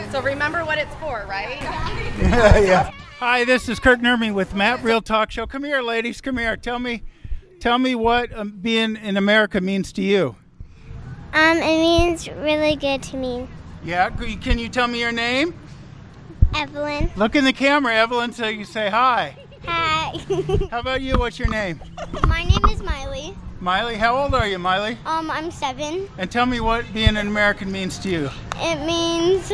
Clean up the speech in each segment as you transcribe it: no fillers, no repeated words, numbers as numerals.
So remember what it's for, right? Yeah. Hi, this is Kirk Nermy with Maap Real Talk Show. Come here, ladies. Come here. Tell me what being in America means to you. It means really good to me. Yeah. Can you tell me your name? Evelyn. Look in the camera, Evelyn, so you say hi. Hi. How about you? What's your name? My name is Miley. Miley. How old are you, Miley? I'm 7. And tell me what being an American means to you. It means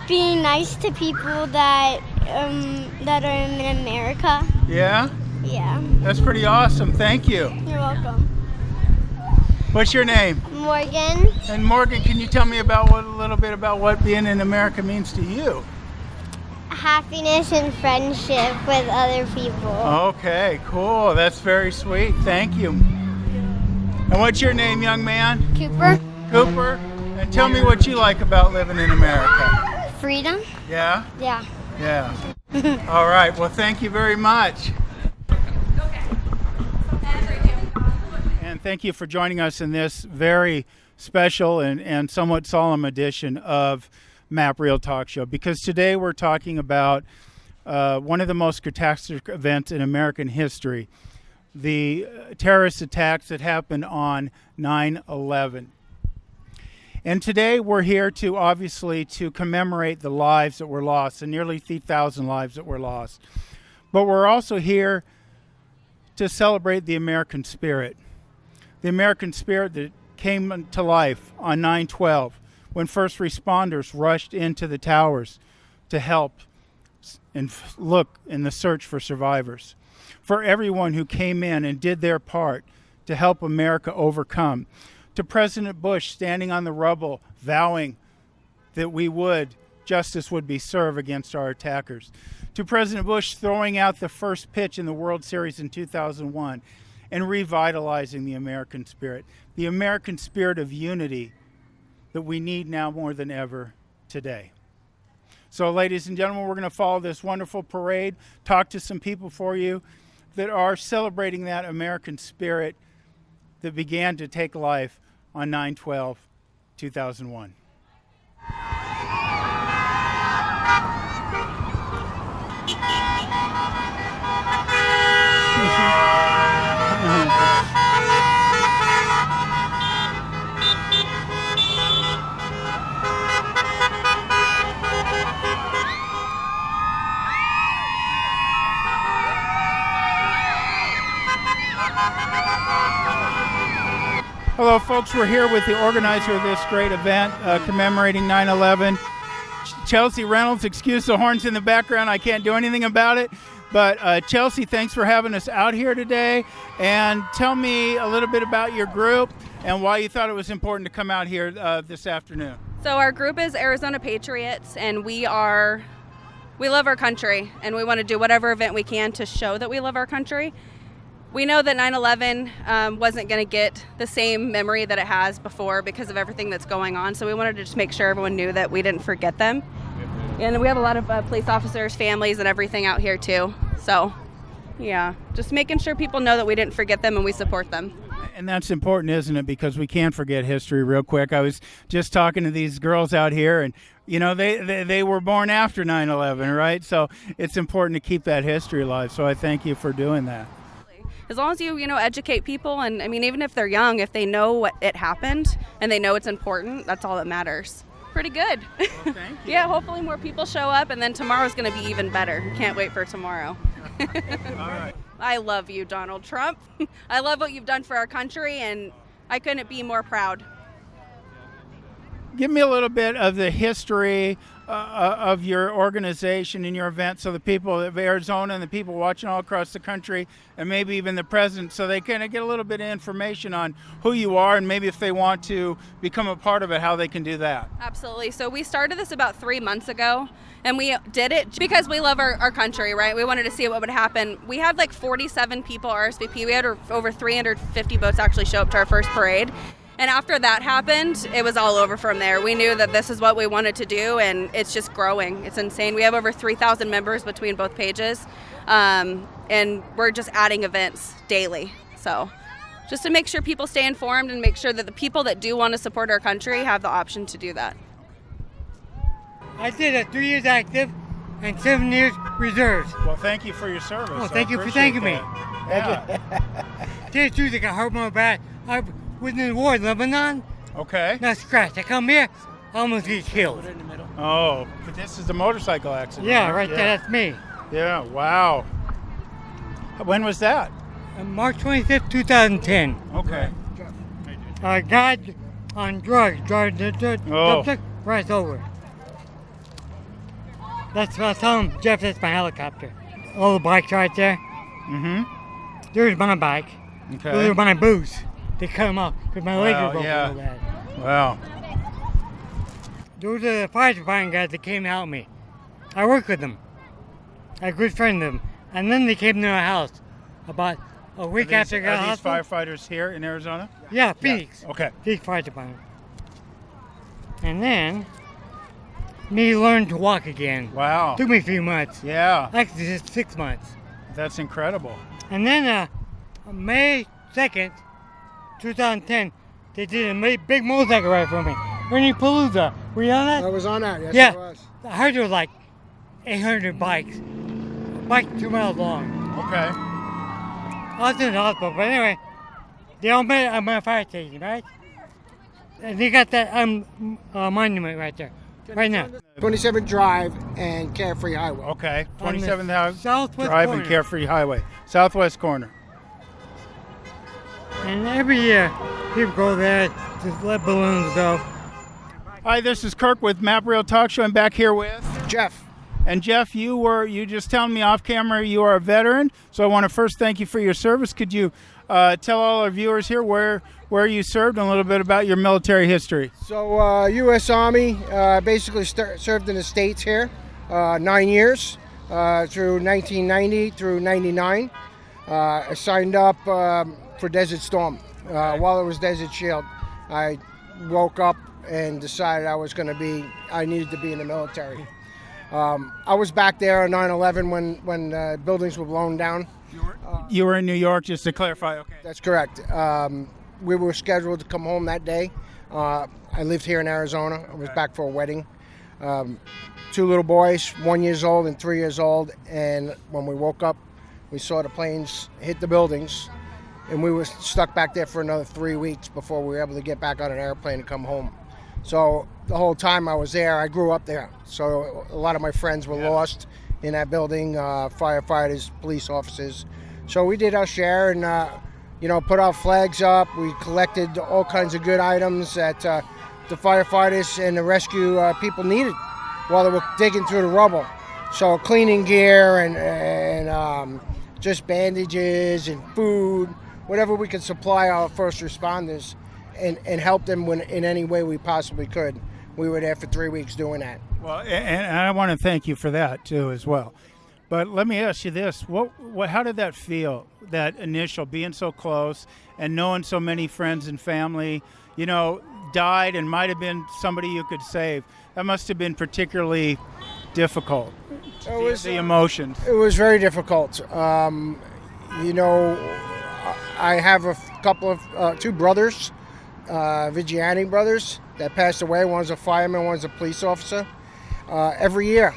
being nice to people that are in America. Yeah? Yeah. That's pretty awesome. Thank you. You're welcome. What's your name? Morgan. And Morgan, can you tell me a little bit about what being in America means to you? Happiness and friendship with other people. Okay, cool. That's very sweet. Thank you. And what's your name, young man? Cooper. Cooper. And tell me what you like about living in America. Freedom. Yeah? Yeah. Yeah. All right. Well, thank you very much. And thank you for joining us in this very special and somewhat solemn edition of Maap Real Talk Show, because today we're talking about one of the most catastrophic events in American history, the terrorist attacks that happened on 9/11. And today we're here to obviously to commemorate the lives that were lost, the nearly 3,000 lives that were lost. But we're also here to celebrate the American spirit. The American spirit that came to life on 9/12 when first responders rushed into the towers to help and look in the search for survivors. For everyone who came in and did their part to help America overcome. To President Bush standing on the rubble, vowing that justice would be served against our attackers. To President Bush throwing out the first pitch in the World Series in 2001 and revitalizing the American spirit of unity that we need now more than ever today. So, ladies and gentlemen, we're going to follow this wonderful parade, talk to some people for you that are celebrating that American spirit that began to take life on 9/12/2001. Hello, folks. We're here with the organizer of this great event commemorating 9/11. Chelsi Reynolds, excuse the horns in the background. I can't do anything about it. But Chelsi, thanks for having us out here today. And tell me a little bit about your group and why you thought it was important to come out here this afternoon. So our group is Arizona Patriots, and we love our country, and we want to do whatever event we can to show that we love our country. We know that 9/11 wasn't going to get the same memory that it has before because of everything that's going on. So we wanted to just make sure everyone knew that we didn't forget them. And we have a lot of police officers, families, and everything out here too. So, yeah, just making sure people know that we didn't forget them and we support them. And that's important, isn't it? Because we can't forget history real quick. I was just talking to these girls out here, and, they were born after 9/11, right? So it's important to keep that history alive. So I thank you for doing that. As long as you educate people, and I mean, even if they're young, if they know what it happened and they know it's important, that's all that matters. Pretty good. Well, thank you. Yeah, hopefully more people show up, and then tomorrow's going to be even better. Can't wait for tomorrow. All right. I love you, Donald Trump. I love what you've done for our country, and I couldn't be more proud. Give me a little bit of the history of your organization and your event, so the people of Arizona and the people watching all across the country, and maybe even the president, so they kind of get a little bit of information on who you are, and maybe if they want to become a part of it, how they can do that. Absolutely. So we started this about 3 months ago, and we did it because we love our country, right? We wanted to see what would happen. We had like 47 people RSVP. We had over 350 boats actually show up to our first parade. And after that happened, it was all over from there. We knew that this is what we wanted to do, and it's just growing. It's insane. We have over 3,000 members between both pages, and we're just adding events daily. So just to make sure people stay informed and make sure that the people that do want to support our country have the option to do that. I did a 3 years active and 7 years reserves. Well, thank you for your service. Well, thank I you for appreciate thanking me. that. Tell you the truth, I got hurt my back. I was in the war in Lebanon. Yeah. Okay. Not scratched. I come here, I almost get killed. Oh, but this is a motorcycle accident. Yeah, right there, that's me. Yeah, wow. When was that? March 25th, 2010. Okay. Got on drugs, Oh. right over. That's what I was telling Jeff, that's my helicopter. All the bikes right there. Mm-hmm. There's my bike. Okay. Those are my boots. They cut them off because my leg was broken real bad. Wow. Those are the fire department guys that came to help me. I work with them. I'm a good friend of them. And then they came to our house about a week after I got Are these hospital. firefighters here in Arizona? Yeah, Phoenix. Yeah. Okay. Phoenix Fire Department. And then, me learned to walk again. Wow. Took me a few months. Yeah, Actually, just 6 months. that's incredible. And then, May 2nd, 2010, they did a big motorcycle ride for me. Ernie Palooza. Were you on that? I was on that, yes, Yeah. I was. I heard there was like 800 bikes. Bike 2 miles long. Okay. I was in the hospital, but anyway, they all met at my fire station, right? And they got that monument right there, right now. 27th Drive and Carefree Highway. Okay. On the 27th House southwest Drive corner. and Carefree Highway. Southwest corner. And every year, people go there to let balloons go. Hi, this is Kirk with Maap Real Talk Show. I'm back here with Jeff, And Jeff, you just telling me off camera you are a veteran, so I want to first thank you for your service. Could you tell all our viewers here where you served and a little bit about your military history? so U.S. Army, basically served in the States here, 9 years, through 1990 through 99. I signed up for Desert Storm while it was Desert Shield. I woke up and decided I needed to be in the military. I was back there on 9/11 when buildings were blown down. You were in New York, just to clarify. Okay. That's correct. We were scheduled to come home that day. I lived here in Arizona. I was back for a wedding. 2 little boys, 1 year old and 3 years old. And when we woke up, we saw the planes hit the buildings. And we were stuck back there for another 3 weeks before we were able to get back on an airplane and come home. So the whole time I was there, I grew up there. So a lot of my friends were lost in that building, firefighters, police officers. So we did our share and, put our flags up. We collected all kinds of good items that the firefighters and the rescue people needed while they were digging through the rubble. So cleaning gear and just bandages and food, whatever we could supply our first responders and help them in any way we possibly could. We were there for 3 weeks doing that. Well, and I want to thank you for that too as well. But let me ask you this: how did that feel? That initial being so close and knowing so many friends and family, died and might have been somebody you could save. That must have been particularly difficult. It was The emotions. It was very difficult. I have two brothers, Vigiani brothers, that passed away. One's a fireman, one's a police officer. Every year,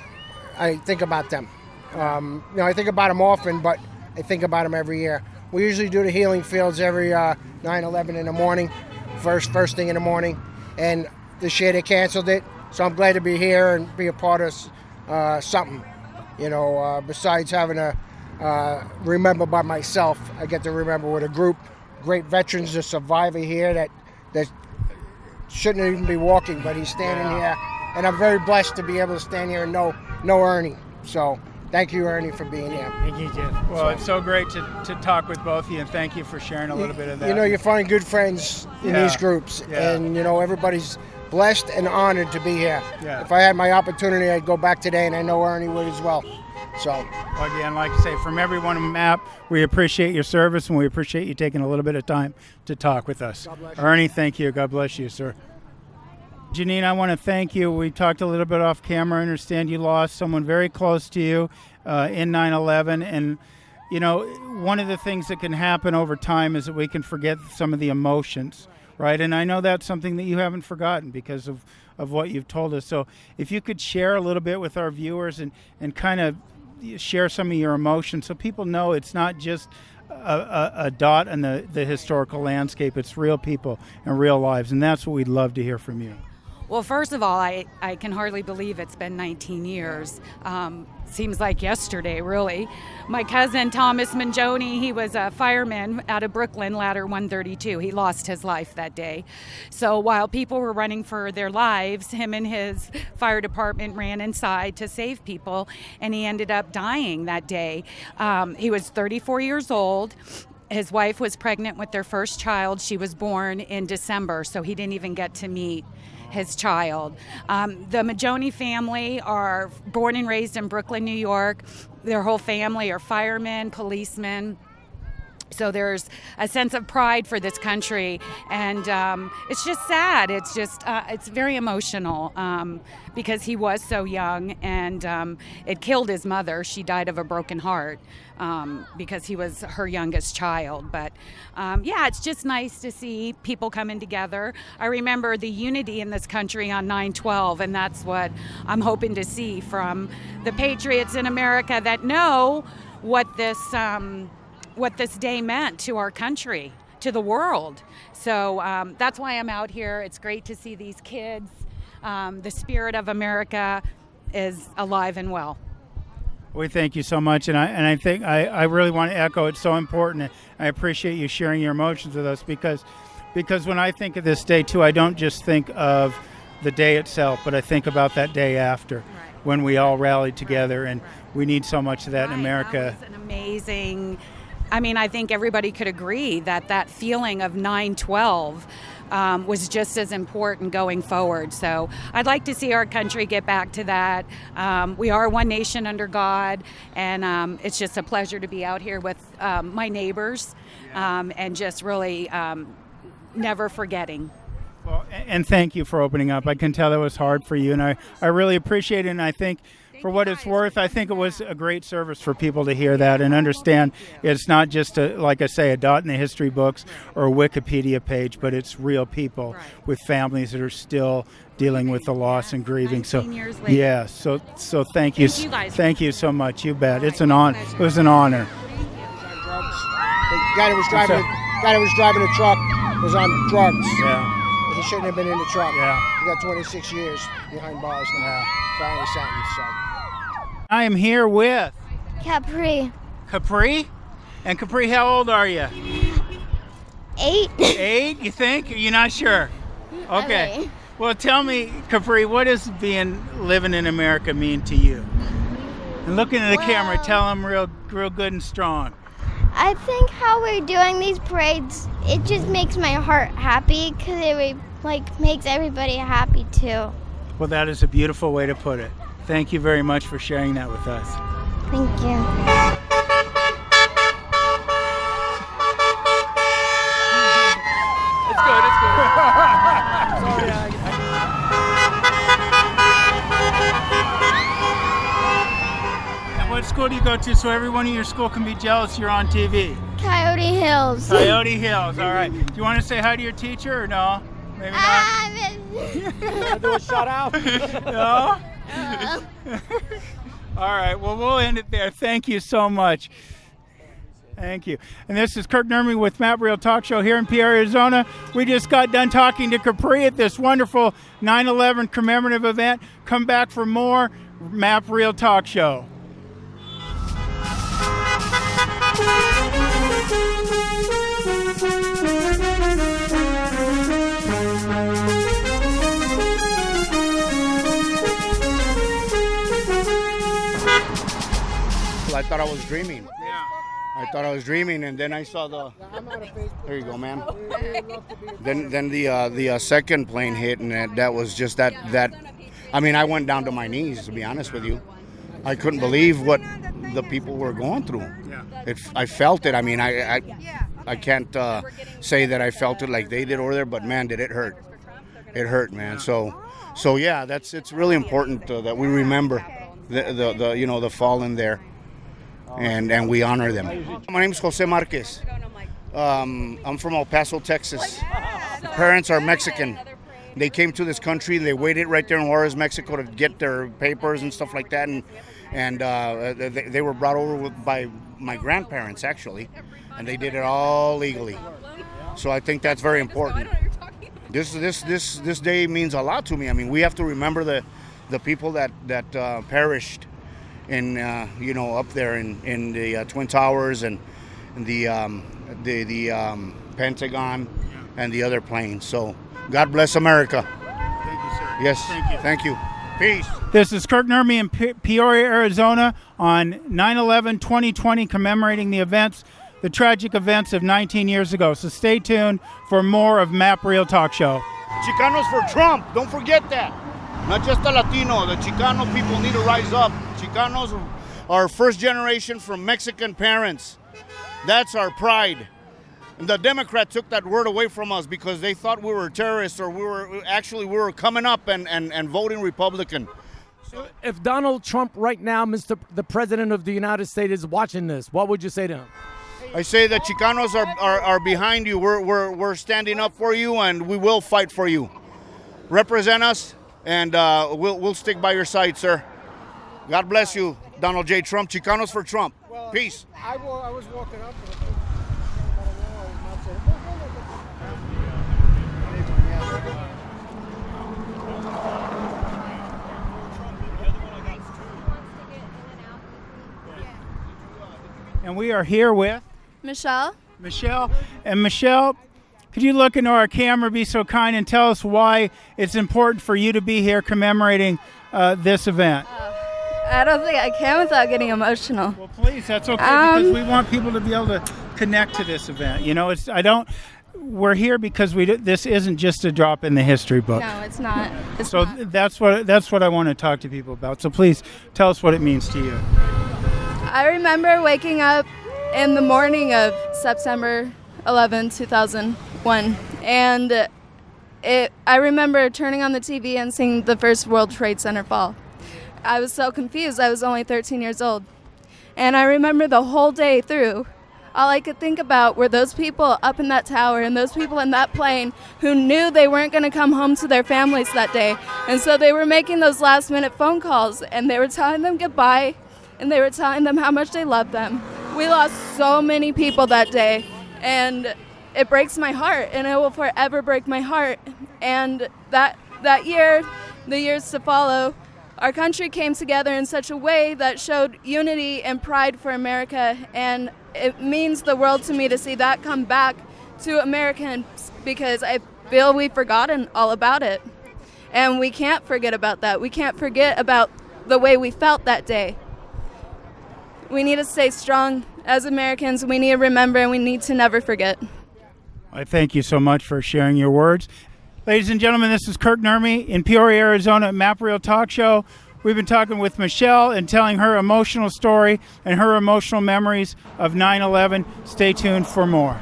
I think about them. I think about them often, but I think about them every year. We usually do the healing fields every 9/11 in the morning, first thing in the morning. And this year they canceled it, so I'm glad to be here and be a part of something. Besides having a remember by myself, I get to remember with a group, great veterans, a survivor here that shouldn't even be walking, but he's standing here, and I'm very blessed to be able to stand here and know Ernie. So thank you, Ernie, for being here. Thank you, Jeff. Well, it's so great to talk with both of you, and thank you for sharing a little bit of that. You find good friends in these groups, and everybody's blessed and honored to be here. Yeah. If I had my opportunity, I'd go back today, and I know Ernie would as well. So, again, like I say, from everyone at Maap, we appreciate your service, and we appreciate you taking a little bit of time to talk with us. God bless you. Ernie, thank you. God bless you, sir. Janine, I want to thank you. We talked a little bit off camera. I understand you lost someone very close to you in 9/11. And, one of the things that can happen over time is that we can forget some of the emotions, right? And I know that's something that you haven't forgotten because of what you've told us. So if you could share a little bit with our viewers and kind of share some of your emotions so people know it's not just a dot in the historical landscape. It's real people and real lives, and that's what we'd love to hear from you. Well, first of all, I can hardly believe it's been 19 years. Seems like yesterday, really. My cousin, Thomas Mangione, he was a fireman out of Brooklyn, Ladder 132. He lost his life that day. So while people were running for their lives, him and his fire department ran inside to save people, and he ended up dying that day. He was 34 years old. His wife was pregnant with their first child. She was born in December, so he didn't even get to meet his child. The Mangione family are born and raised in Brooklyn, New York. Their whole family are firemen, policemen. So there's a sense of pride for this country, and it's just sad. It's very emotional because he was so young, and it killed his mother. She died of a broken heart because he was her youngest child. But it's just nice to see people coming together. I remember the unity in this country on 9/12, and that's what I'm hoping to see from the patriots in America that know what this day meant to our country, to the world. So that's why I'm out here. It's great to see these kids. The spirit of America is alive and well. We thank you so much, and I think I really want to echo it's so important. I appreciate you sharing your emotions with us because when I think of this day too, I don't just think of the day itself, but I think about that day after when we all rallied together, and we need so much of that in America. That was an amazing. I think everybody could agree that feeling of 9/12 was just as important going forward. So I'd like to see our country get back to that. We are one nation under God, and it's just a pleasure to be out here with my neighbors and just really never forgetting. Well, and thank you for opening up. I can tell that was hard for you, and I really appreciate it, and I think for what it's worth, I think it was a great service for people to hear that and understand it's not just, like I say, a dot in the history books or a Wikipedia page, but it's real people with families that are still dealing with the loss and grieving. So, years later. yeah, so thank you. Thank you guys. Thank you so much. You bet. It's an honor. It was an honor. The guy that was driving the truck was on drugs. Yeah. He shouldn't have been in the truck. Yeah. He got 26 years behind bars now. Yeah. Finally sentenced. So. I am here with Capri. Capri. And Capri, how old are you? 8. 8, you think? Are you not sure? Okay. Okay. Well, tell me, Capri, what does living in America mean to you? And looking at the camera, tell them real good and strong. I think how we're doing these parades, it just makes my heart happy because it makes everybody happy too. Well, that is a beautiful way to put it. Thank you very much for sharing that with us. Thank you. It's good. And what school do you go to so everyone in your school can be jealous you're on TV? Coyote Hills. Coyote Hills. All right. Do you want to say hi to your teacher or no? Maybe not. Do a shout out. No? All right. Well, we'll end it there. Thank you so much. Thank you. And this is Kirk Nurmi with Maap Real Talk Show here in Peoria, Arizona. We just got done talking to Capri at this wonderful 9/11 commemorative event. Come back for more Maap Real Talk Show. I thought I was dreaming. I thought I was dreaming, and then I saw the. There you go, man. Then the second plane hit, and that was just that. I mean, I went down to my knees, to be honest with you. I couldn't believe what the people were going through. I felt it. I mean, I can't say that I felt it like they did over there, but man, did it hurt. It hurt, man. So yeah, it's really important that we remember the fallen there. And we honor them. My name is Jose Marquez. I'm from El Paso, Texas. My parents are Mexican. They came to this country. They waited right there in Juarez, Mexico, to get their papers and stuff like that. And they were brought over by my grandparents, actually, and they did it all legally. So I think that's very important. This day means a lot to me. I mean, we have to remember the people that perished in up there in the Twin Towers and the Pentagon and the other planes. So God bless America. Thank you, sir. Yes. Thank you. Peace. This is Kirk Nurmi in Peoria, Arizona on 9/11/2020, commemorating the tragic events of 19 years ago. So stay tuned for more of Maap Real Talk Show. Chicanos for Trump. Don't forget that. Not just the Latino. The Chicano people need to rise up. Chicanos are first generation from Mexican parents. That's our pride. And the Democrat took that word away from us because they thought we were terrorists, or we were coming up and voting Republican. So if Donald Trump right now, the President of the United States, is watching this, what would you say to him? I say that Chicanos are behind you. We're standing up for you, and we will fight for you. Represent us, and we'll stick by your side, sir. God bless you, Donald J. Trump. Chicanos for Trump. Peace. I was walking up. And we are here with Michelle. And Michelle, could you look into our camera, be so kind, and tell us why it's important for you to be here commemorating this event? I don't think I can without getting emotional. Well, please, that's okay, because we want people to be able to connect to this event. You know, we're here because this isn't just a drop in the history book. No, it's not. That's what I want to talk to people about. So please tell us what it means to you. I remember waking up in the morning of September 11, 2001, and I remember turning on the TV and seeing the first World Trade Center fall. I was so confused. I was only 13 years old. And I remember the whole day through, all I could think about were those people up in that tower and those people in that plane who knew they weren't going to come home to their families that day. And so they were making those last-minute phone calls, and they were telling them goodbye, and they were telling them how much they loved them. We lost so many people that day, and it breaks my heart, and it will forever break my heart. And that year, the years to follow, our country came together in such a way that showed unity and pride for America, and it means the world to me to see that come back to Americans, because I feel we've forgotten all about it. And we can't forget about that. We can't forget about the way we felt that day. We need to stay strong as Americans. We need to remember, and we need to never forget. I thank you so much for sharing your words. Ladies and gentlemen, this is Kirk Nurmi in Peoria, Arizona at Maap Real Talk Show. We've been talking with Michelle and telling her emotional story and her emotional memories of 9/11. Stay tuned for more.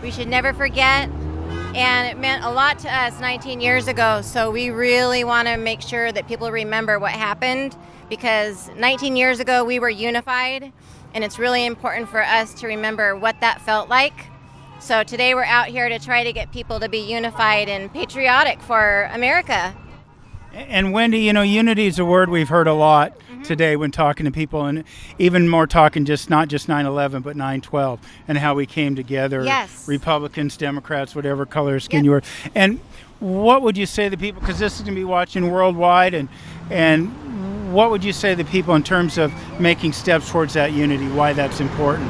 We should never forget And it meant a lot to us 19 years ago, so we really want to make sure that people remember what happened, because 19 years ago we were unified, and it's really important for us to remember what that felt like. So today we're out here to try to get people to be unified and patriotic for America. And Wendy, unity is a word we've heard a lot today when talking to people, and even more talking not just 9/11, but 9/12, and how we came together. Yes. Republicans, Democrats, whatever color skin you were. And what would you say to the people, because this is going to be watching worldwide, and what would you say to the people in terms of making steps towards that unity, why that's important?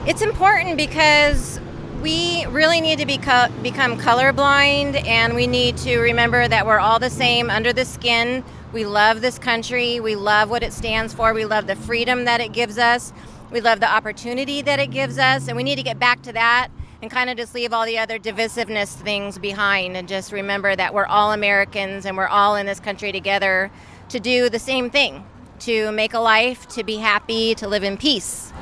It's important because we really need to become colorblind, and we need to remember that we're all the same under the skin. We love this country. We love what it stands for. We love the freedom that it gives us. We love the opportunity that it gives us, and we need to get back to that and kind of just leave all the other divisiveness things behind and just remember that we're all Americans and we're all in this country together to do the same thing, to make a life, to be happy, to live in peace.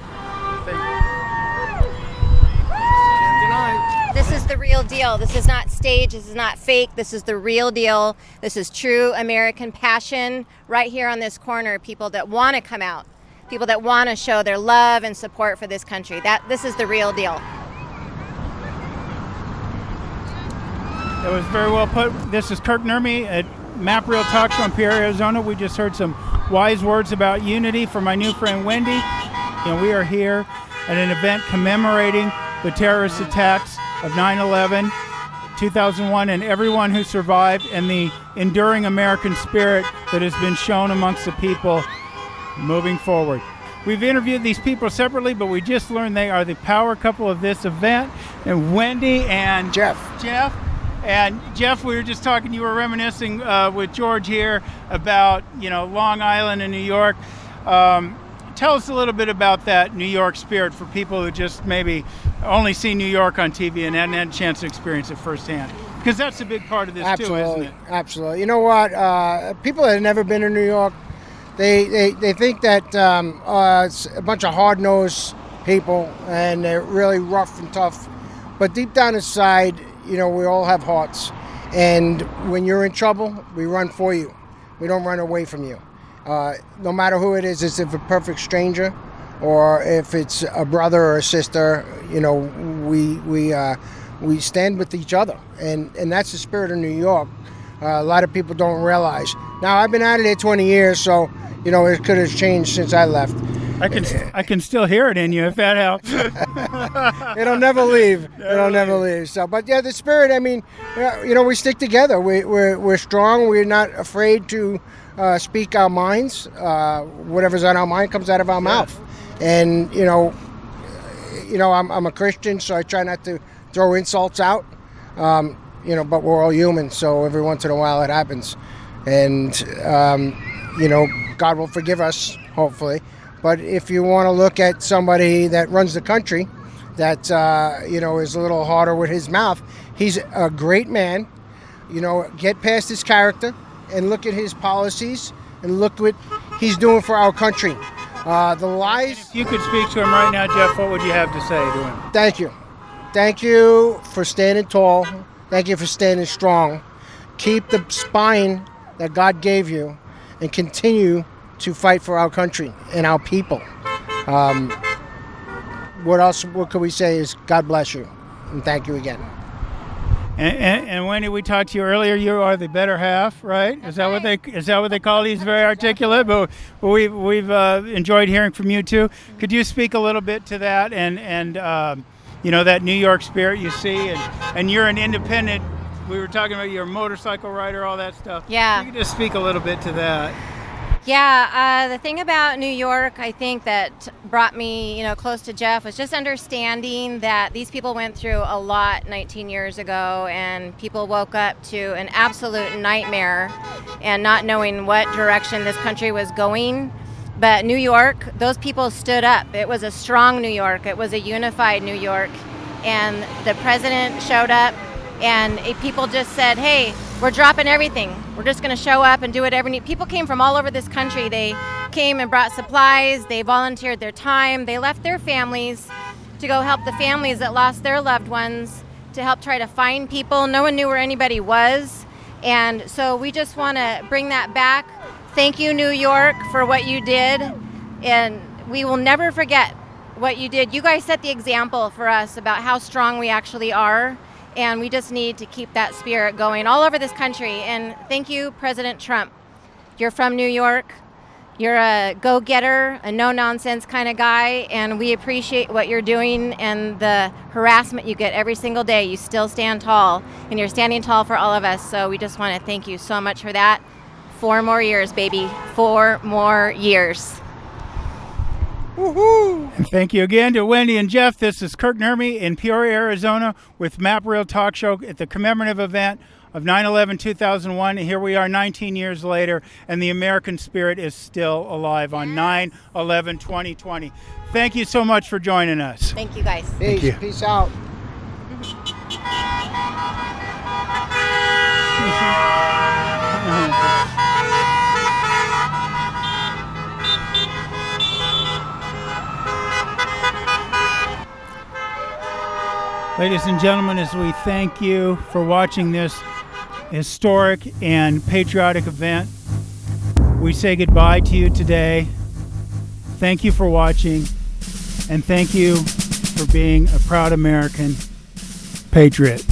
This is the real deal. This is not staged. This is not fake. This is the real deal. This is true American passion right here on this corner. People that want to come out, people that want to show their love and support for this country. This is the real deal. That was very well put. This is Kirk Nurmi at Maap Real Talk Show in Peoria, Arizona. We just heard some wise words about unity from my new friend Wendy. We are here at an event commemorating the terrorist attacks of 9/11, 2001, and everyone who survived, and the enduring American spirit that has been shown amongst the people moving forward. We've interviewed these people separately, but we just learned they are the power couple of this event, and Wendy and Jeff. And Jeff, we were just talking, you were reminiscing with George here about, Long Island and New York. Tell us a little bit about that New York spirit for people who just maybe only see New York on TV and hadn't had a chance to experience it firsthand. Because that's a big part of this too, isn't it? Absolutely. You know what? People that have never been to New York, they think that it's a bunch of hard-nosed people and they're really rough and tough. But deep down inside, we all have hearts. And when you're in trouble, we run for you. We don't run away from you. No matter who it is, if a perfect stranger or if it's a brother or a sister, we stand with each other, and that's the spirit of New York. A lot of people don't realize. Now, I've been out of there 20 years, so it could have changed since I left. I can still hear it in you, if that helps. It'll never leave. Never leave. So, but yeah, the spirit. I mean, we stick together. We're strong. We're not afraid to speak our minds. Whatever's on our mind comes out of our mouth. And I'm a Christian, so I try not to throw insults out. But we're all human, so every once in a while it happens. And God will forgive us, hopefully. But if you want to look at somebody that runs the country, that is a little harder with his mouth, he's a great man. Get past his character and look at his policies and look what he's doing for our country. The lies. If you could speak to him right now, Jeff, what would you have to say to him? Thank you. Thank you for standing tall. Thank you for standing strong. Keep the spine that God gave you and continue to fight for our country and our people. What can we say is God bless you and thank you again. And Wendy, we talked to you earlier. You are the better half, right? Is that what they call these? Very articulate, but we've enjoyed hearing from you too. Could you speak a little bit to that and that New York spirit you see, and you're an independent. We were talking about you're a motorcycle rider, all that stuff. Yeah. You could just speak a little bit to that. Yeah, the thing about New York, I think that brought me, close to Jeff was just understanding that these people went through a lot 19 years ago, and people woke up to an absolute nightmare and not knowing what direction this country was going. But New York, those people stood up. It was a strong New York. It was a unified New York. And the president showed up, and people just said, hey, we're dropping everything. We're just going to show up and do whatever need. People came from all over this country. They came and brought supplies. They volunteered their time. They left their families to go help the families that lost their loved ones. to help try to find people. No one knew where anybody was. And so we just want to bring that back. Thank you, New York, for what you did. And we will never forget what you did. You guys set the example for us about how strong we actually are. And we just need to keep that spirit going all over this country. And thank you, President Trump. You're from New York. You're a go-getter, a no-nonsense kind of guy, and we appreciate what you're doing and the harassment you get every single day. You still stand tall, and you're standing tall for all of us, so we just want to thank you so much for that. 4 more years, baby. 4 more years. Woohoo! And thank you again to Wendy and Jeff. This is Kirk Nermy in Peoria, Arizona with Maap Real Talk Show at the commemorative event of 9/11/2001. And here we are 19 years later, and the American spirit is still alive on 9/11/2020. Thank you so much for joining us. Thank you, guys. Thank you. Peace out. Ladies and gentlemen, as we thank you for watching this historic and patriotic event, we say goodbye to you today. Thank you for watching, and thank you for being a proud American patriot.